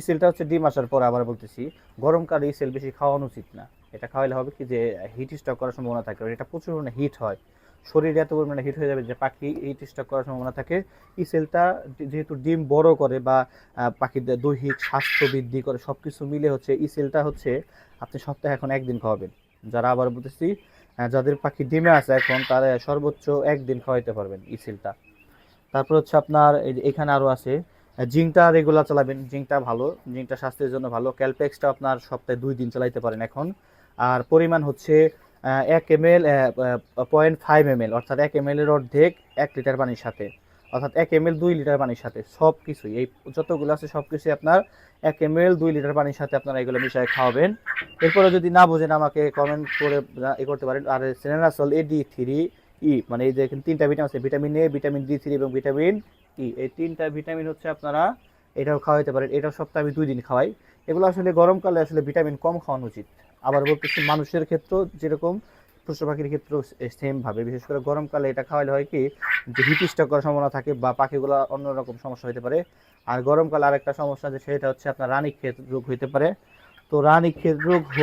ইসেলটা হচ্ছে ডিম আসার পর আবার বলতেছি, গরমকালে ইসেল বেশি খাওয়ানো উচিত না। এটা খাওয়াইলে হবে কি যে হিট স্ট্রোক করার সম্ভাবনা থাকে, এটা প্রচুর পরিমাণে হিট হয়, শরীরে এত পরিমাণে হিট হয়ে যাবে যে পাখি হিট স্ট্রোক করার সম্ভাবনা থাকে। ইসেলটা যেহেতু ডিম বড় করে বা পাখিদের দৈহিক স্বাস্থ্য বৃদ্ধি করে, সব কিছু মিলে হচ্ছে ইসেলটা হচ্ছে আপনি সপ্তাহে এখন একদিন খাওয়াবেন। যারা আবার বলতেছি যাদের পাখি ডিমে আছে এখন, তারা সর্বোচ্চ একদিন খাওয়াইতে পারবেন ইসেলটা। তারপর হচ্ছে আপনার এখানে আরও আছে জিঙ্কটা রেগুলার চালাবেন, জিঙ্কটা ভালো, জিঙ্কটা স্বাস্থ্যের জন্য ভালো। ক্যালপেক্সটা আপনার সপ্তাহে 2 দিন চালাইতে পারেন এখন। আর পরিমাণ হচ্ছে 1 ml, 0.5 ml, অর্থাৎ 1 ml এর অর্ধেক 1 লিটার পানির সাথে, অর্থাৎ 1 ml 2 লিটার পানির সাথে সব কিছুই, এই যতগুলো আছে সব কিছুই আপনার 1 ml 2 লিটার পানির সাথে আপনারা এগুলো মিশিয়ে খাওয়াবেন। এরপরে যদি না বোঝেন আমাকে কমেন্ট করে করতে পারেন। আর সেলেনাসল AD3E, মানে এই যে এখানে 3টা ভিটামিন আছে, ভিটামিন A, ভিটামিন D3 এবং ভিটামিন E, এই 3টা ভিটামিন হচ্ছে আপনারা এটাও খাওয়াইতে পারেন। এটাও সপ্তাহে আমি 2 দিন খাওয়াই। এগুলো আসলে গরমকালে আসলে ভিটামিন কম খাওয়ানো উচিত। আবার বলতেছি মানুষের ক্ষেত্রেও যেরকম পশু পাখির ক্ষেত্রেও সেম ভাবে, বিশেষ করে গরমকালে এটা খাওয়ালে হয় কি যে হিট স্ট্রোক করার সম্ভাবনা থাকে বা পাখিগুলো অন্যরকম সমস্যা হতে পারে। আর গরমকালে আরেকটা সমস্যা যে সেটা হচ্ছে আপনার রানীক্ষেত রোগ হইতে পারে। তো রানীক্ষেত রোগ